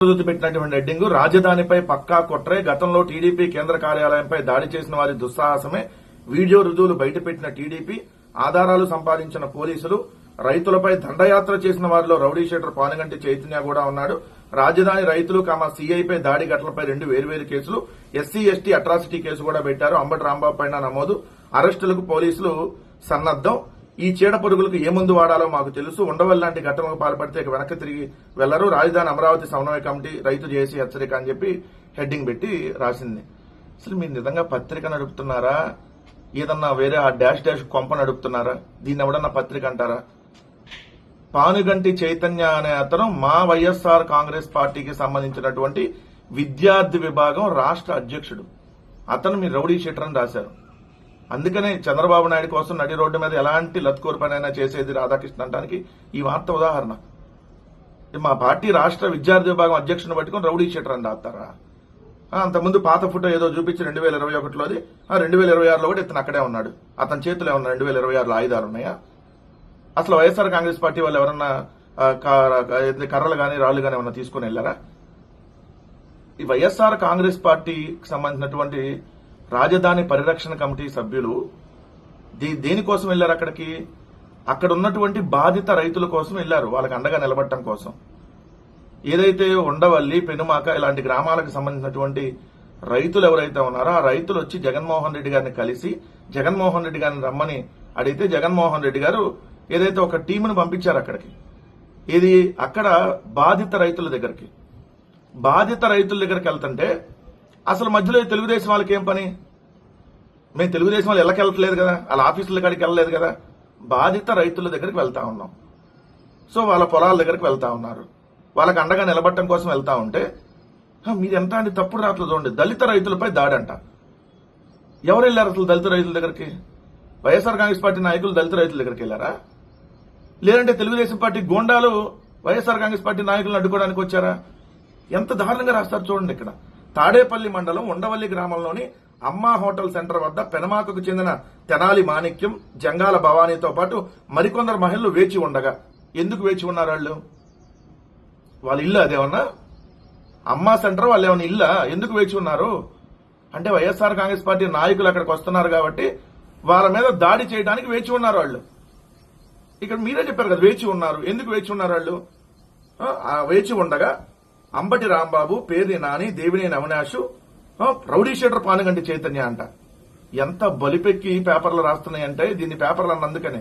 పెట్టినటువంటి హెడ్డింగ్ రాజధానిపై పక్కా కుట్రే, గతంలో టీడీపీ కేంద్ర కార్యాలయంపై దాడి చేసిన వారి దుస్సాహసమే, వీడియో రుజువులు బయటపెట్టిన టీడీపీ, ఆధారాలు సంపాదించిన పోలీసులు, రైతులపై దండయాత్ర చేసిన వారిలో రౌడీ షీటర్ పానుగంటి చైతన్య కూడా ఉన్నాడు. రాజధాని రైతులు సీఐపై దాడి ఘటనలపై 2 వేర్వేరు కేసులు, ఎస్సీ ఎస్టీ అట్రాసిటీ కేసు కూడా పెట్టారు. అంబటి రాంబాబు పైన నమోదు, అరెస్టులకు పోలీసులు సన్నద్దం. ఈ చీడ పురుగులకు ఏ మందు వాడాలో మాకు తెలుసు, ఉండవల్లి లాంటి ఘటనలకు పాల్పడితే ఇక వెనక్కి తిరిగి వెళ్లరు, రాజధాని అమరావతి సమన్వయ కమిటీ రైతు చేసి హెచ్చరిక అని చెప్పి హెడ్డింగ్ పెట్టి రాసింది. అసలు మీరు నిజంగా పత్రిక నడుపుతున్నారా, ఏదన్నా వేరే ఆ డాష్ డాష్ కొంప నడుపుతున్నారా? దీన్ని ఎవడన్నా పత్రిక అంటారా? పానుగంటి చైతన్య అనే అతను మా వైఎస్ఆర్ కాంగ్రెస్ పార్టీకి సంబంధించినటువంటి విద్యార్థి విభాగం రాష్ట్ర అధ్యక్షుడు. అతను మీరు రౌడీ షీటర్ అని రాశారు. అందుకనే చంద్రబాబు నాయుడు కోసం నడి రోడ్డు మీద ఎలాంటి లత్కూరు పనైనా చేసేది రాధాకృష్ణ అంటానికి ఈ వార్త ఉదాహరణ. మా పార్టీ రాష్ట్ర విద్యార్థి విభాగం అధ్యక్షుని పట్టుకుని రౌడీ షీటర్ అని రాస్తారా? అంతకుముందు పాత ఫోటో ఏదో చూపించి 2021లోది, 2026లో కూడా ఇతను అక్కడే ఉన్నాడు. అతని చేతిలో ఉన్న 2026లో ఆయుధాలు ఉన్నాయా? అసలు వైఎస్ఆర్ కాంగ్రెస్ పార్టీ వాళ్ళు ఎవరన్నా కర్రలు గాని రాళ్లు గాని ఏమన్నా తీసుకుని వెళ్లారా? ఈ వైఎస్ఆర్ కాంగ్రెస్ పార్టీకి సంబంధించినటువంటి రాజధాని పరిరక్షణ కమిటీ సభ్యులు దేనికోసం వెళ్లారు అక్కడికి? అక్కడ ఉన్నటువంటి బాధిత రైతుల కోసం వెళ్లారు, వాళ్ళకి అండగా నిలబడటం కోసం. ఏదైతే ఉండవల్లి, పెనుమాక ఇలాంటి గ్రామాలకు సంబంధించినటువంటి రైతులు ఎవరైతే ఉన్నారో ఆ రైతులు వచ్చి జగన్మోహన్ రెడ్డి గారిని కలిసి జగన్మోహన్ రెడ్డి గారిని రమ్మని అడిగితే జగన్మోహన్ రెడ్డి గారు ఏదైతే ఒక టీమును పంపించారు అక్కడికి. ఇది అక్కడ బాధిత రైతుల దగ్గరికి. బాధిత రైతుల దగ్గరికి వెళ్తుంటే అసలు మధ్యలో తెలుగుదేశం వాళ్ళకి ఏం పని? మేము తెలుగుదేశం వాళ్ళు ఎల్లకి వెళ్ళట్లేదు కదా, వాళ్ళ ఆఫీసుల కాడికి వెళ్ళలేదు కదా. బాధిత రైతుల దగ్గరికి వెళ్తా ఉన్నాం. సో వాళ్ళ పొలాల దగ్గరికి వెళ్తా ఉన్నారు, వాళ్ళకి అండగా నిలబడటం కోసం వెళ్తా ఉంటే మీరు ఎంత అంటే తప్పుడు రాత్రులు చూడండి. దళిత రైతులపై దాడంట. ఎవరు వెళ్ళారు అసలు దళిత రైతుల దగ్గరికి? వైఎస్ఆర్ కాంగ్రెస్ పార్టీ నాయకులు దళిత రైతుల దగ్గరికి వెళ్లారా? లేదంటే తెలుగుదేశం పార్టీ గోండాలు వైఎస్ఆర్ కాంగ్రెస్ పార్టీ నాయకులను అడ్డుకోవడానికి వచ్చారా? ఎంత దారుణంగా రాస్తారు చూడండి. ఇక్కడ తాడేపల్లి మండలం ఉండవల్లి గ్రామంలోని అమ్మా హోటల్ సెంటర్ వద్ద పెనమాకకు చెందిన తెనాలి మాణిక్యం, జంగాల భవానీతో పాటు మరికొందరు మహిళలు వేచి ఉండగా, ఎందుకు వేచి ఉన్నారు వాళ్ళు? వాళ్ళ ఇల్లు అదేమన్నా అమ్మా సెంటర్, వాళ్ళు ఏమన్నా ఇల్లా? ఎందుకు వేచి ఉన్నారు అంటే వైఎస్ఆర్ కాంగ్రెస్ పార్టీ నాయకులు అక్కడికి వస్తున్నారు కాబట్టి వాళ్ళ మీద దాడి చేయడానికి వేచి ఉన్నారు వాళ్ళు. ఇక్కడ మీరే చెప్పారు కదా వేచి ఉన్నారు. ఎందుకు వేచి ఉన్నారు వాళ్ళు? వేచి ఉండగా అంబటి రాంబాబు, పేర్ని నాని, దేవినేని అవినాష్, రౌడీ షీటర్ పానుగంటి చైతన్య అంట. ఎంత బలిపెక్కి పేపర్లు రాస్తున్నాయంటే దీన్ని పేపర్లు అన్నందుకనే.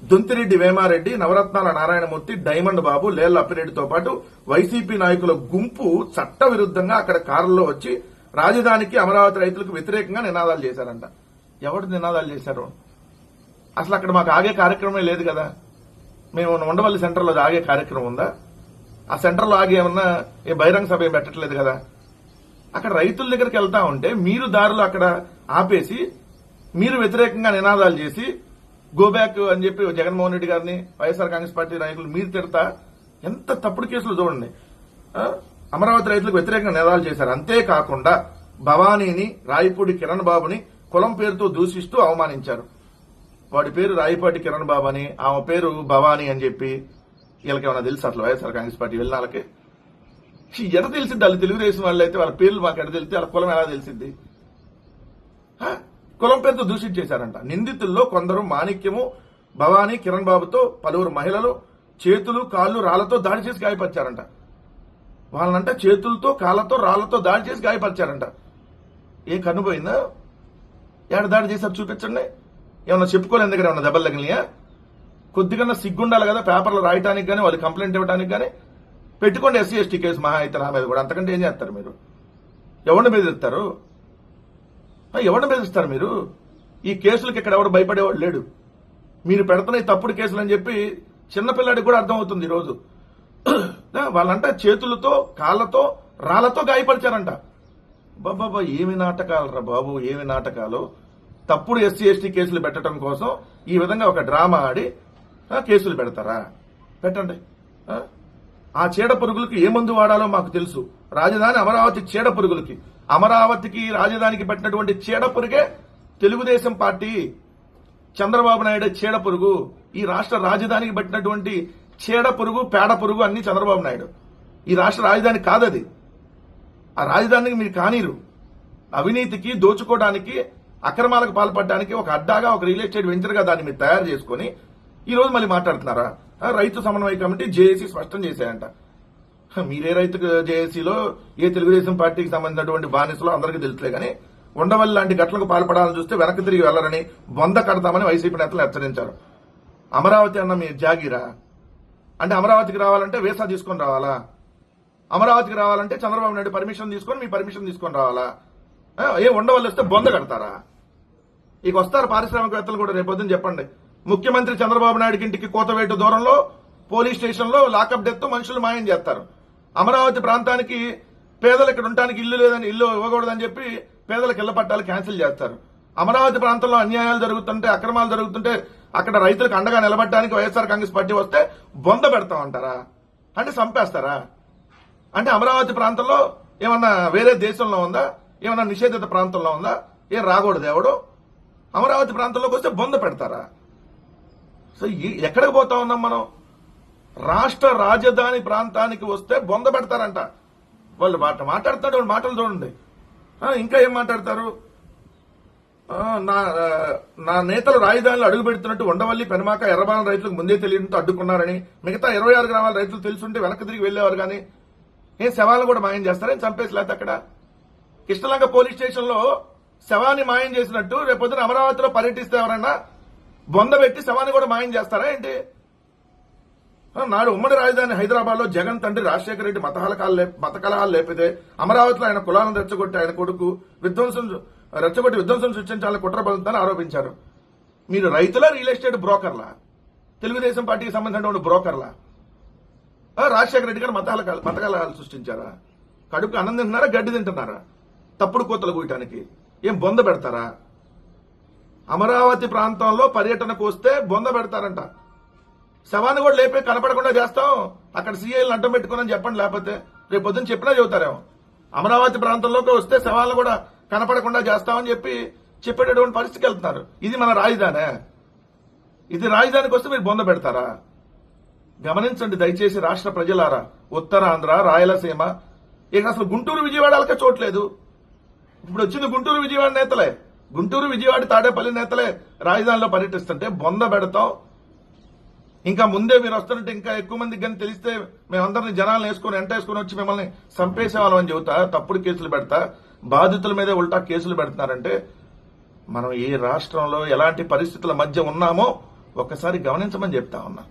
దొంతిరెడ్డి వేమారెడ్డి, నవరత్నాల నారాయణమూర్తి, డైమండ్ బాబు, లేళ్ల అప్పిరెడ్డితో పాటు వైసీపీ నాయకుల గుంపు చట్ట విరుద్ధంగా అక్కడ కారులో వచ్చి రాజధానికి అమరావతి రైతులకు వ్యతిరేకంగా నినాదాలు చేశారంట. ఎవరు నినాదాలు చేశారు? అసలు అక్కడ మాకు ఆగే కార్యక్రమమే లేదు కదా. మేము ఉండవల్లి సెంటర్లో ఆగే కార్యక్రమం ఉందా? ఆ సెంటర్లో ఆగి ఏమన్నా బహిరంగ సభ ఏం పెట్టట్లేదు కదా. అక్కడ రైతుల దగ్గరికి వెళ్తా ఉంటే మీరు దారిలో అక్కడ ఆపేసి మీరు వ్యతిరేకంగా నినాదాలు చేసి గోబ్యాక్ అని చెప్పి జగన్మోహన్ రెడ్డి గారిని, వైఎస్ఆర్ కాంగ్రెస్ పార్టీ నాయకులు మీరు తిడతా ఎంత తప్పుడు కేసులు చూడండి. అమరావతి రైతులకు వ్యతిరేకంగా నినాదాలు చేశారు. అంతేకాకుండా భవానీని, రాయపూడి కిరణ్ బాబుని కులం పేరుతో దూషిస్తూ అవమానించారు. వాడి పేరు రాయపాటి కిరణ్ బాబు అని, ఆమె పేరు భవానీ అని చెప్పి. వీళ్ళకేమన్నా తెలుసు అసలు వైఎస్ఆర్ కాంగ్రెస్ పార్టీ వెళ్ళిన వాళ్ళకి? ఎట తెలిసింది? వాళ్ళు తెలుగుదేశం వాళ్ళు అయితే వాళ్ళ పేర్లు మాకు ఎట తెలిసి, వాళ్ళ కులం ఎలా తెలిసింది? కులం పేరుతో దూషించేశారంట. నిందితుల్లో కొందరు మాణిక్యము, భవానీ, కిరణ్ బాబుతో పలువురు మహిళలు చేతులు, కాళ్లు, రాళ్లతో దాడి చేసి గాయపరిచారంట. వాళ్ళనంట చేతులతో, కాళ్లతో, రాళ్లతో దాడి చేసి గాయపరిచారంట. ఏ కన్నుపోయిందా? ఏడ దాడి చేశారు చూపించండి. ఏమన్నా చెప్పుకోలేని దగ్గర ఏమన్నా దెబ్బలు తగిలినాయా? కొద్దిగా సిగ్గుండాలి కదా పేపర్లు రాయడానికి కానీ, వాళ్ళు కంప్లైంట్ ఇవ్వడానికి కానీ. పెట్టుకోండి ఎస్సీ ఎస్టీ కేసు మహా అయితే నా మీద కూడా. అంతకంటే ఏం చేస్తారు మీరు? ఎవరిని బెదిరిస్తారు? ఎవరిని బెదిరిస్తారు మీరు? ఈ కేసులకు ఇక్కడ ఎవరు భయపడేవాడు లేడు. మీరు పెడుతున్న ఈ తప్పుడు కేసులు అని చెప్పి చిన్నపిల్లాడికి కూడా అర్థమవుతుంది ఈరోజు. వాళ్ళంట చేతులతో, కాళ్లతో, రాళ్లతో గాయపరిచారంట. బాబా ఏమి నాటకాలు రా బాబు, ఏమి నాటకాలు. తప్పుడు ఎస్సీ ఎస్టీ కేసులు పెట్టడం కోసం ఈ విధంగా ఒక డ్రామా ఆడి కేసులు పెడతారా? పెట్టండి. ఆ చీడ పురుగులకు ఏ మందు వాడాలో మాకు తెలుసు. రాజధాని అమరావతి చీడ పురుగులకి, అమరావతికి రాజధానికి పెట్టినటువంటి చీడ పురుగే తెలుగుదేశం పార్టీ, చంద్రబాబు నాయుడు చీడ పురుగు. ఈ రాష్ట్ర రాజధానికి పెట్టినటువంటి చీడ పురుగు, పేడ పురుగు అన్ని చంద్రబాబు నాయుడు. ఈ రాష్ట్ర రాజధాని కాదది. ఆ రాజధానికి మీరు కానీరు. అవినీతికి, దోచుకోవడానికి, అక్రమాలకు పాల్పడడానికి ఒక అడ్డాగా, ఒక రియల్ ఎస్టేట్ వెంచర్ గా దాన్ని మీరు తయారు చేసుకుని ఈ రోజు మళ్ళీ మాట్లాడుతున్నారా? రైతు సమన్వయ కమిటీ జేఏసీ స్పష్టం చేశాయంట. మీరే రైతు జేఏసీలో ఏ తెలుగుదేశం పార్టీకి సంబంధించినటువంటి బానిసలో అందరికీ తెలుసులే కానీ ఉండవల్లి లాంటి ఘటనలకు పాల్పడాలని చూస్తే వెనక్కి తిరిగి వెళ్లరని బొంద కడతామని వైసీపీ నేతలు హెచ్చరించారు. అమరావతి అన్న మీ జాగీరా అంటే అమరావతికి రావాలంటే వీసా తీసుకొని రావాలా? అమరావతికి రావాలంటే చంద్రబాబు నాయుడు పర్మిషన్ తీసుకొని మీ పర్మిషన్ తీసుకొని రావాలా? ఏ ఉండవల్లి వస్తే బొంద కడతారా? ఇక వస్తారు పారిశ్రామికవేత్తలు కూడా రేపొద్దున చెప్పండి. ముఖ్యమంత్రి చంద్రబాబు నాయుడికి ఇంటికి కోతవేటు దూరంలో పోలీస్ స్టేషన్ లో లాకప్ డెత్ మనుషులు మాయం చేస్తారు. అమరావతి ప్రాంతానికి పేదలు ఇక్కడ ఉండటానికి ఇల్లు లేదని, ఇల్లు ఇవ్వకూడదని చెప్పి పేదలకు ఇళ్ల పట్టాలు క్యాన్సిల్ చేస్తారు. అమరావతి ప్రాంతంలో అన్యాయాలు జరుగుతుంటే, అక్రమాలు జరుగుతుంటే అక్కడ రైతులకు అండగా నిలబడడానికి వైఎస్ఆర్ కాంగ్రెస్ పార్టీ వస్తే బొంద పెడతామంటారా? అంటే చంపేస్తారా? అంటే అమరావతి ప్రాంతంలో ఏమన్నా వేరే దేశంలో ఉందా? ఏమన్నా నిషేధిత ప్రాంతంలో ఉందా? ఏం రాకూడదు ఎవడు? అమరావతి ప్రాంతంలోకి వస్తే బొంద పెడతారా? సో ఎక్కడికి పోతా ఉన్నాం మనం? రాష్ట్ర రాజధాని ప్రాంతానికి వస్తే బొంద పెడతారంట. వాళ్ళు మాట్లాడుతాడు మాటలు చూడండి. ఇంకా ఏం మాట్లాడతారు? నా నేతలు రాజధానిలో అడుగు పెడుతున్నట్టు ఉండవల్లి, పెనమాక, ఎర్రబాలెం రైతులకు ముందే తెలియడంతో అడ్డుకున్నారని, మిగతా 26 గ్రామాల రైతులు తెలుసుంటే వెనక్కి తిరిగి వెళ్లేవారు కానీ ఏం శవాలను కూడా మాయం చేస్తారని చంపేసి లేకపోతే అక్కడ కృష్ణలంక పోలీస్ స్టేషన్ లో శవాన్ని మాయం చేసినట్టు రేపొద్దున అమరావతిలో పర్యటిస్తే ఎవరన్నా బొంద పెట్టి శవాన్ని కూడా మాయం చేస్తారా ఏంటి? నాడు ఉమ్మడి రాజధాని హైదరాబాద్ లో జగన్ తండ్రి రాజశేఖర రెడ్డి మత కలహాలు లేపితే అమరావతిలో ఆయన కులాలను రెచ్చగొట్టి ఆయన కొడుకు విధ్వంసం సృష్టించాలని కుట్ర పడుతుందని ఆరోపించారు. మీరు రైతుల రియల్ ఎస్టేట్ బ్రోకర్లా? తెలుగుదేశం పార్టీకి సంబంధించినటువంటి బ్రోకర్లా? రాజశేఖర రెడ్డి గారు మత కలహాలు సృష్టించారా? కడుపు అన్నం తింటున్నారా, గడ్డి తింటున్నారా? తప్పుడు కోతలు కూయటానికి ఏం బొంద పెడతారా? అమరావతి ప్రాంతంలో పర్యటనకు వస్తే బొంద పెడతారంట. శవాన్ని కూడా లేపి కనపడకుండా చేస్తాం, అక్కడ సీఐలను అడ్డం పెట్టుకుని చెప్పండి. లేకపోతే రేపు పొద్దున్న చెప్పినా చెబుతారేమో. అమరావతి ప్రాంతంలోకి వస్తే శవాలను కూడా కనపడకుండా చేస్తామని చెప్పేటటువంటి పరిస్థితికి వెళ్తున్నారు. ఇది మన రాజధానే? ఇది రాజధానికి వస్తే మీరు బొంద పెడతారా? గమనించండి దయచేసి రాష్ట్ర ప్రజలారా, ఉత్తరాంధ్ర, రాయలసీమ, ఇక అసలు గుంటూరు విజయవాడలకే చోట్లేదు. ఇప్పుడు వచ్చింది గుంటూరు విజయవాడ నేతలే, గుంటూరు విజయవాడ తాడేపల్లి నేతలే రాజధానిలో పర్యటిస్తుంటే బొంద పెడతాం. ఇంకా ముందే మీరు వస్తున్నట్టు ఇంకా ఎక్కువ మందికి కానీ తెలిస్తే మేమందరినీ జనాలను వెంటేసుకుని వచ్చి మిమ్మల్ని చంపేసేవాళ్ళం అని చెబుతా, తప్పుడు కేసులు పెడతా, బాధితుల మీదే ఉల్టా కేసులు పెడుతున్నారంటే మనం ఏ రాష్ట్రంలో ఎలాంటి పరిస్థితుల మధ్య ఉన్నామో ఒక్కసారి గమనించమని చెప్తా ఉన్నా.